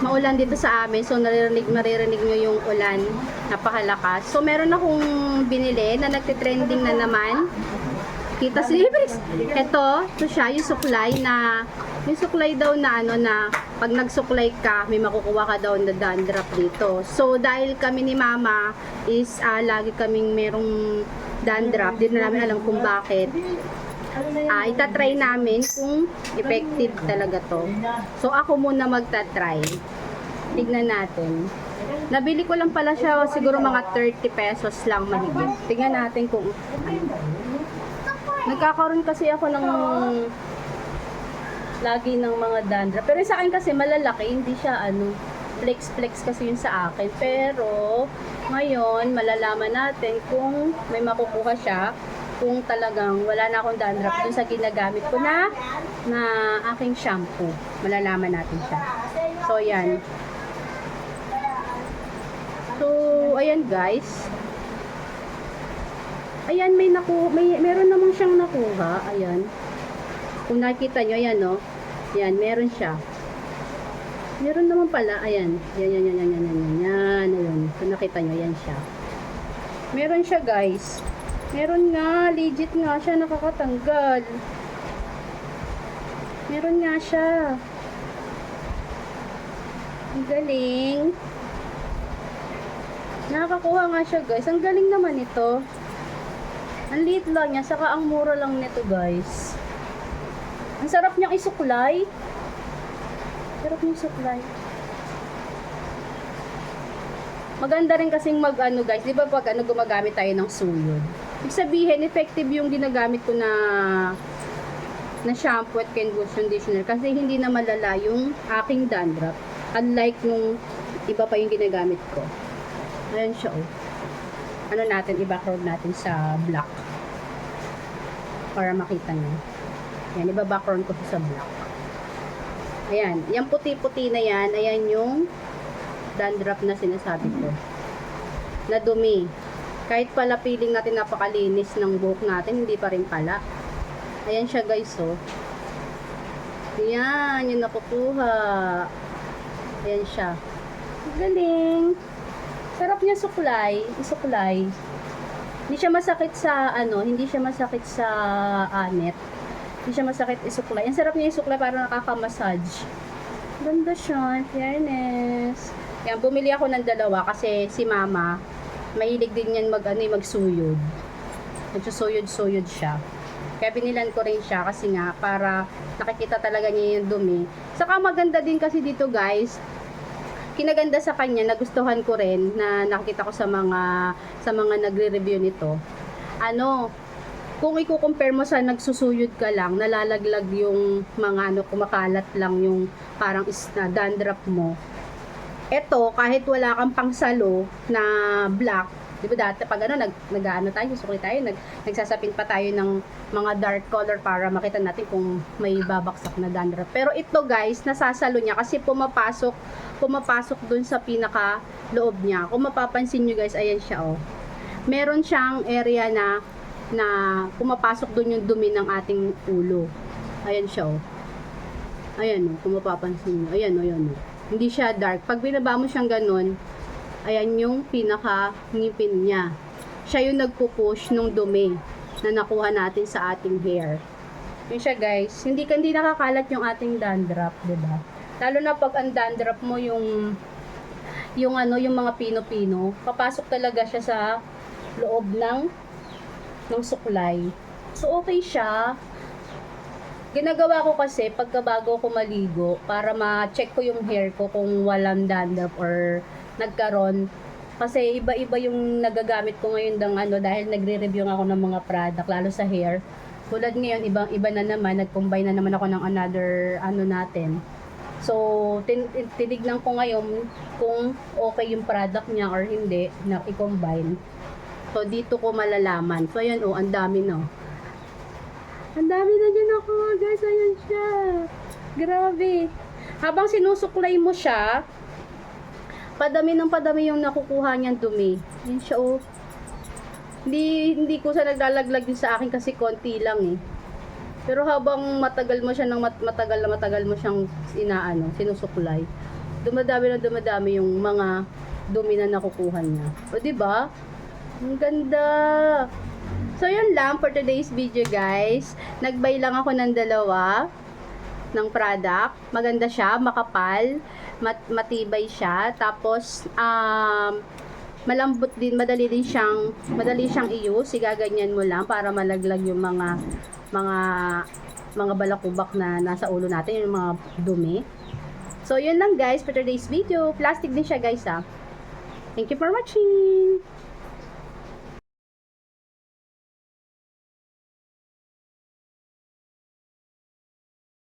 maulan dito sa amin. So, maririnig nyo yung ulan. Napakalakas. So, meron akong binili na nagtitrending na naman. Kita Librix. Ito siya, yung suklay na, yung suklay daw na ano na, pag nagsuklay ka, may makukuha ka daw na dandruff dito. So, dahil kami ni Mama is lagi kaming merong dandruff, di na namin alam kung bakit. Itatry namin kung effective talaga to. So, ako muna magta-try. Tignan natin. Nabili ko lang pala siya, siguro mga 30 pesos lang mahigit. Tignan natin kung nagkakaroon kasi ako ng lagi ng mga dandruff. Pero sa akin kasi malalaki, hindi siya ano, flex-flex kasi yun sa akin. Pero ngayon, malalaman natin kung may makukuha siya, kung talagang wala na akong dandruff dun sa ginagamit ko na aking shampoo. Malalaman natin siya. So, yan. So, ayan guys. Ayan, meron namang siyang nakuha. Ayan. Kung nakikita nyo, ayan, no? Ayan, meron siya. Meron naman pala, ayan. Ayan. Kung nakita nyo, ayan siya. Meron siya, guys. Meron nga, legit nga siya, nakakatanggal. Meron nga siya. Ang galing. Nakakakuha nga siya, guys. Ang galing naman ito. Ang liit lang niya, saka ang mura lang nito, guys. Ang sarap niyang isuklay. Sarap niyang isuklay. Maganda rin kasing mag-ano, guys. Di ba pag gumagamit tayo ng suyod? Ibig sabihin, effective yung ginagamit ko na shampoo at conditioner. Kasi hindi na malala yung aking dandruff. Unlike nung iba pa yung ginagamit ko. Ayan siya, oh. Ano natin, i-background natin sa black para makita nyo. Ayan, iba-background ko sa black. Ayan, yung puti-puti na yan, ayan yung dandruff na sinasabi ko. Na dumi. Kahit pala feeling natin napakalinis ng buhok natin, hindi pa rin pala. Ayan siya, guys, oh. Ayan, yung nakukuha. Ayan siya. Galing. Sarap niya isuklay. Hindi siya masakit sa hindi siya masakit sa anet. Hindi siya masakit isuklay. Ang sarap niya isuklay, para nakaka-massage. Ganda siya, fairness. Yan, bumili ako ng dalawa kasi si Mama mahilig din yan magsuyod. Nagsusuyod-suyod siya. Kaya binilan ko rin siya kasi nga para nakikita talaga niya yung dumi. Saka maganda din kasi dito, guys. Kinaganda sa kanya, nagustuhan ko rin na nakita ko sa mga nagre-review nito. Kung i-compare mo sa nagsusuyod ka lang, nalalaglag yung mga kumakalat lang yung parang dandruff mo. Ito, kahit wala kang pangsalo na black, di ba dati pag susuklay tayo, nagsasapin pa tayo ng mga dark color para makita natin kung may babaksak na dandruff. Pero ito, guys, nasasalo niya kasi pumapasok dun sa pinaka loob niya. Kung mapapansin nyo, guys, ayan siya, oh. Meron siyang area na pumapasok dun yung dumi ng ating ulo. Ayan siya, oh. Ayan, oh, kung mapapansin nyo. Ayan, oh, ayan, oh. Hindi siya dark. Pag binaba mo siyang ganun, ayan yung pinaka ngipin niya. Siya yung nagpupush nung dumi na nakuha natin sa ating hair. Yun siya, guys. Hindi nakakalat yung ating dandruff, 'di ba? Lalo na pag ang dandruff mo yung mga pino-pino, papasok talaga siya sa loob ng suklay. So okay siya. Ginagawa ko kasi pagkabago ko maligo para ma-check ko yung hair ko kung walang dandruff or nagkaroon. Kasi iba-iba yung nagagamit ko ngayon dahil nagre-review ako ng mga product lalo sa hair. Tulad ngayon, iba na naman, nag-combine na naman ako ng another natin. So, tinignan ko ngayon kung okay yung product niya or hindi na i-combine. So, dito ko malalaman. So, ayan, oh, ang dami, no. Ang dami na dyan ako, guys. Ayan siya. Grabe. Habang sinusuklay mo siya, padami yung nakukuha niyang dumi. Ayan siya, oh. Hindi ko sa naglalaglag din sa akin kasi konti lang, eh. Pero habang matagal mo siya matagal mo siyang sinusuklay, dumadami yung mga dumi na nakukuha niya. O, diba? Ang ganda! So, yun lang for today's video, guys. Nagbay lang ako ng dalawa ng product. Maganda siya, makapal, matibay siya. Tapos, malambot din, madali siyang i-use. Igaganyan mo lang para malaglag yung mga balakubak na nasa ulo natin, yung mga dumi. So, yun lang guys for today's video. Plastic din siya guys ha. Thank you for watching!